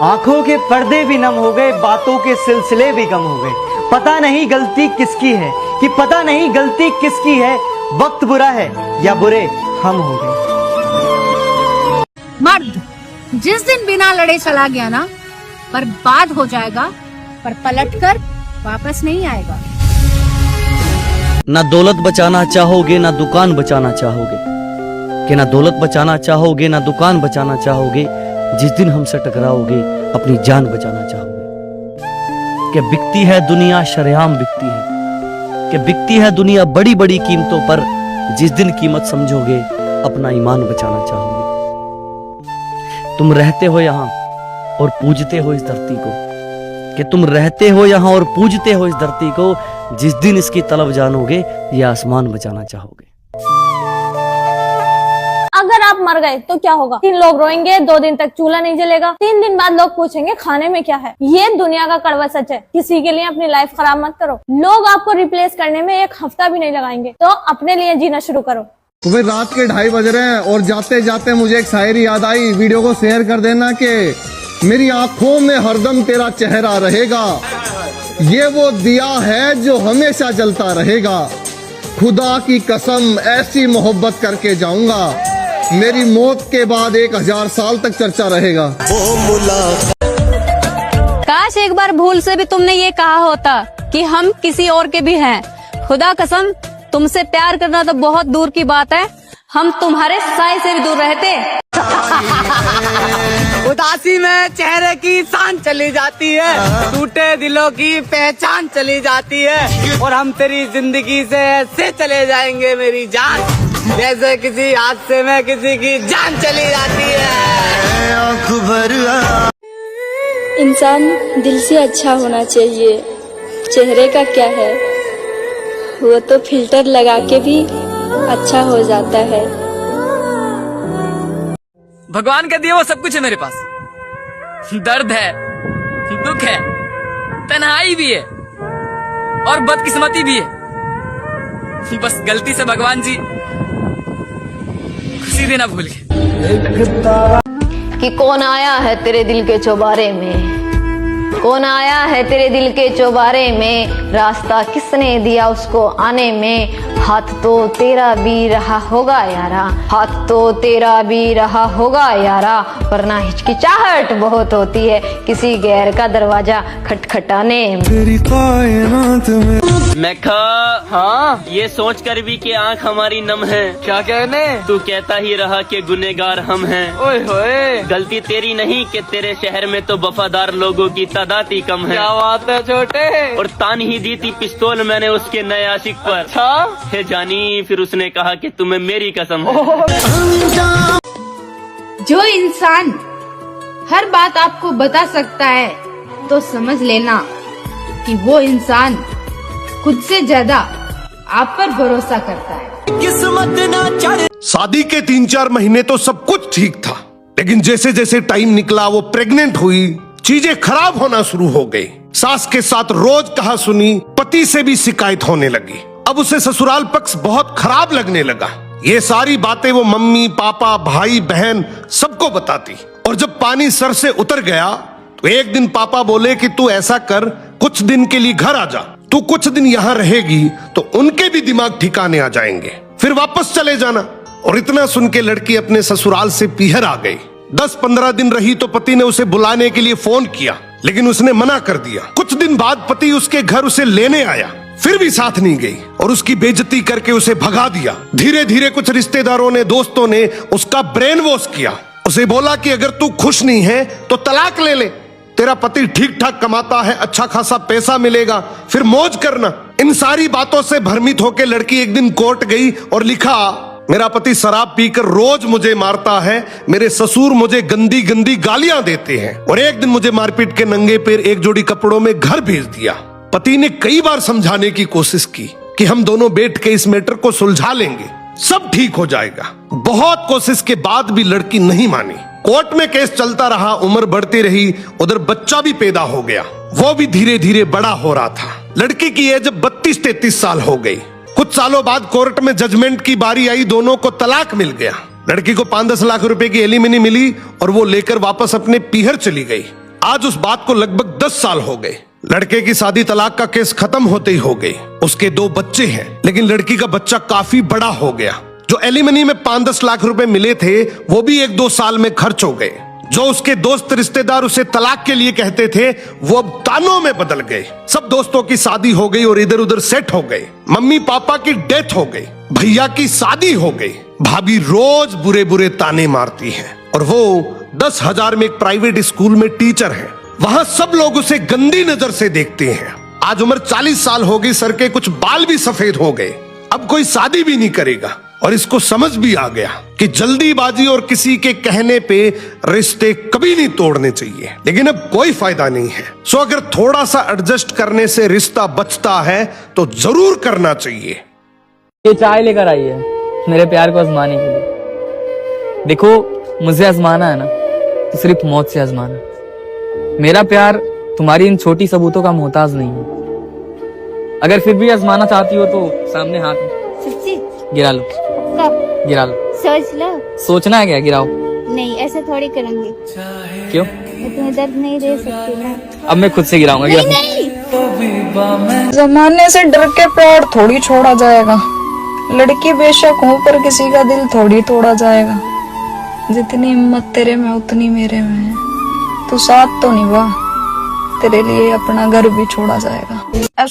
आंखों के पर्दे भी नम हो गए, बातों के सिलसिले भी कम हो गए। पता नहीं गलती किसकी है, कि पता नहीं गलती किसकी है। वक्त बुरा है या बुरे हम हो गए। मर्द जिस दिन बिना लड़े चला गया ना, बर्बाद हो जाएगा, पर पलटकर वापस नहीं आएगा। ना दौलत बचाना चाहोगे ना दुकान बचाना चाहोगे, कि ना दौलत बचाना चाहोगे ना दुकान बचाना चाहोगे। जिस दिन हमसे टकराओगे अपनी जान बचाना चाहोगे। कि बिकती है दुनिया शरेआम बिकती है, कि बिकती है दुनिया बड़ी बड़ी कीमतों पर। जिस दिन कीमत समझोगे अपना ईमान बचाना चाहोगे। तुम रहते हो यहाँ और पूजते हो इस धरती को, कि तुम रहते हो यहाँ और पूजते हो इस धरती को। जिस दिन इसकी तलब जानोगे ये आसमान बचाना चाहोगे। अगर आप मर गए तो क्या होगा? 3 लोग रोएंगे, 2 दिन तक चूल्हा नहीं जलेगा, 3 दिन बाद लोग पूछेंगे खाने में क्या है। ये दुनिया का कड़वा सच है। किसी के लिए अपनी लाइफ खराब मत करो। लोग आपको रिप्लेस करने में 1 हफ्ता भी नहीं लगाएंगे, तो अपने लिए जीना शुरू करो। सुबह रात के 2:30 बज रहे हैं और जाते जाते मुझे एक शायरी याद आई। वीडियो को शेयर कर देना कि मेरी आंखों में हरदम तेरा चेहरा रहेगा, ये वो दिया है जो हमेशा जलता रहेगा। खुदा की कसम ऐसी मोहब्बत करके जाऊंगा, मेरी मौत के बाद 1000 साल तक चर्चा रहेगा। काश एक बार भूल से भी तुमने ये कहा होता कि हम किसी और के भी हैं। खुदा कसम तुमसे प्यार करना तो बहुत दूर की बात है, हम तुम्हारे साए से भी दूर रहते। उदासी में चेहरे की शान चली जाती है, टूटे दिलों की पहचान चली जाती है, और हम तेरी जिंदगी से ऐसे चले जाएंगे मेरी जान, जैसे किसी हादसे में किसी की जान चली जाती है। इंसान दिल से अच्छा होना चाहिए, चेहरे का क्या है, वो तो फिल्टर लगा के भी अच्छा हो जाता है। भगवान का दिया वो सब कुछ है मेरे पास। दर्द है, दुख है, तन्हाई भी है और बदकिस्मती भी है। बस गलती से भगवान जी खुशी देना भूल गए। कि कौन आया है तेरे दिल के चौबारे में, कौन आया है तेरे दिल के चौबारे में, रास्ता किसने दिया उसको आने में। हाथ तो तेरा भी रहा होगा यारा, हाथ तो तेरा भी रहा होगा यारा, वरना हिचकिचाहट बहुत होती है किसी गैर का दरवाजा खटखटाने में। मैं हाँ, ये सोच कर भी कि आँख हमारी नम है। क्या कहने? तू कहता ही रहा कि गुनेगार हम हैं। ओए होए, गलती तेरी नहीं कि तेरे शहर में तो वफादार लोगों की तादाद ही कम है। क्या बात है छोटे। और तान ही दी थी पिस्तौल मैंने उसके नए आशिक पर। अच्छा हे जानी, फिर उसने कहा कि तुम्हें मेरी कसम है। जो इंसान हर बात आपको बता सकता है तो समझ लेना कि वो इंसान खुद से ज्यादा आप पर भरोसा करता है। किस्मत ना चढ़े। शादी के 3-4 महीने तो सब कुछ ठीक था, लेकिन जैसे जैसे टाइम निकला वो प्रेग्नेंट हुई, चीजें खराब होना शुरू हो गई। सास के साथ रोज कहा सुनी, पति से भी शिकायत होने लगी। अब उसे ससुराल पक्ष बहुत खराब लगने लगा। ये सारी बातें वो मम्मी पापा भाई बहन सबको बताती। और जब पानी सर से उतर गया तो एक दिन पापा बोले कि तू ऐसा कर, कुछ दिन के लिए घर आ जा, तू कुछ दिन यहाँ रहेगी तो उनके भी दिमाग ठिकाने आ जाएंगे, फिर वापस चले जाना। और इतना सुन के लड़की अपने ससुराल से पीहर आ गई। 10-15 दिन रही तो पति ने उसे बुलाने के लिए फोन किया, लेकिन उसने मना कर दिया। कुछ दिन बाद पति उसके घर उसे लेने आया, फिर भी साथ नहीं गई और उसकी बेइज्जती करके उसे भगा दिया। धीरे धीरे कुछ रिश्तेदारों ने, दोस्तों ने उसका ब्रेन वॉश किया। उसे बोला कि अगर तू खुश नहीं है तो तलाक ले ले, तेरा पति ठीक ठाक कमाता है, अच्छा खासा पैसा मिलेगा, फिर मौज करना। इन सारी बातों से भ्रमित होकर लड़की एक दिन कोर्ट गई और लिखा, मेरा पति शराब पीकर रोज मुझे मारता है, मेरे ससुर मुझे गंदी गंदी गालियां देते हैं, और एक दिन मुझे मारपीट के नंगे पैर एक जोड़ी कपड़ों में घर भेज दिया। पति ने कई बार समझाने की कोशिश की कि हम दोनों बैठ के इस मैटर को सुलझा लेंगे, सब ठीक हो जाएगा। बहुत कोशिश के बाद भी लड़की नहीं मानी। कोर्ट में केस चलता रहा, उम्र बढ़ती रही, उधर बच्चा भी पैदा हो गया, वो भी धीरे धीरे बड़ा हो रहा था। लड़की की एज 32-33 साल हो गई। कुछ सालों बाद कोर्ट में जजमेंट की बारी आई, दोनों को तलाक मिल गया। लड़की को 5-10 लाख रुपए की एलिमनी मिली और वो लेकर वापस अपने पीहर चली गई। आज उस बात को लगभग 10 साल हो गए। लड़के की शादी तलाक का केस खत्म होते ही हो गई। उसके 2 बच्चे हैं, लेकिन लड़की का बच्चा काफी बड़ा हो गया। जो एलिमनी में 5-10 लाख रुपए मिले थे वो भी 1-2 साल में खर्च हो गए। जो उसके दोस्त रिश्तेदार उसे तलाक के लिए कहते थे वो अब तानों में बदल गए। सब दोस्तों की शादी हो गई और इधर उधर सेट हो गए। मम्मी पापा की डेथ हो गई, भैया की शादी हो गई, भाभी रोज बुरे बुरे ताने मारती है और वो 10,000 में एक प्राइवेट स्कूल में टीचर है। वहां सब लोग उसे गंदी नजर से देखते हैं। आज उम्र 40 साल हो गई, सर के कुछ बाल भी सफेद हो गए। अब कोई शादी भी नहीं करेगा और इसको समझ भी आ गया कि जल्दीबाजी और किसी के कहने पे रिश्ते कभी नहीं तोड़ने चाहिए। लेकिन अब कोई फायदा नहीं है। सो अगर थोड़ा सा एडजस्ट करने से रिश्ता बचता है तो जरूर करना चाहिए। ये चाय लेकर आई है मेरे प्यार को आजमाने के लिए। देखो, मुझे आजमाना है ना तो सिर्फ मौत से आजमाना। मेरा प्यार तुम्हारी इन छोटी सबूतों का मोहताज नहीं है। अगर फिर भी आजमाना चाहती हो तो सामने हाथ में सच्ची गिरा लो। गिरा लो। सोच लो। सोचना है क्या? गिराओ। नहीं, ऐसे थोड़ी करूंगी। क्यों? मैं तुम्हें दर्द नहीं दे सकती ना। अब मैं खुद से गिराऊंगा। नहीं, नहीं। जमाने से डर के प्यार थोड़ी छोड़ा जाएगा। लड़की बेशक हूँ पर किसी का दिल थोड़ी तोड़ा जाएगा। जितनी हिम्मत तेरे में उतनी मेरे में है। तू साथ तो निभा, तेरे लिए अपना घर भी छोड़ा जाएगा।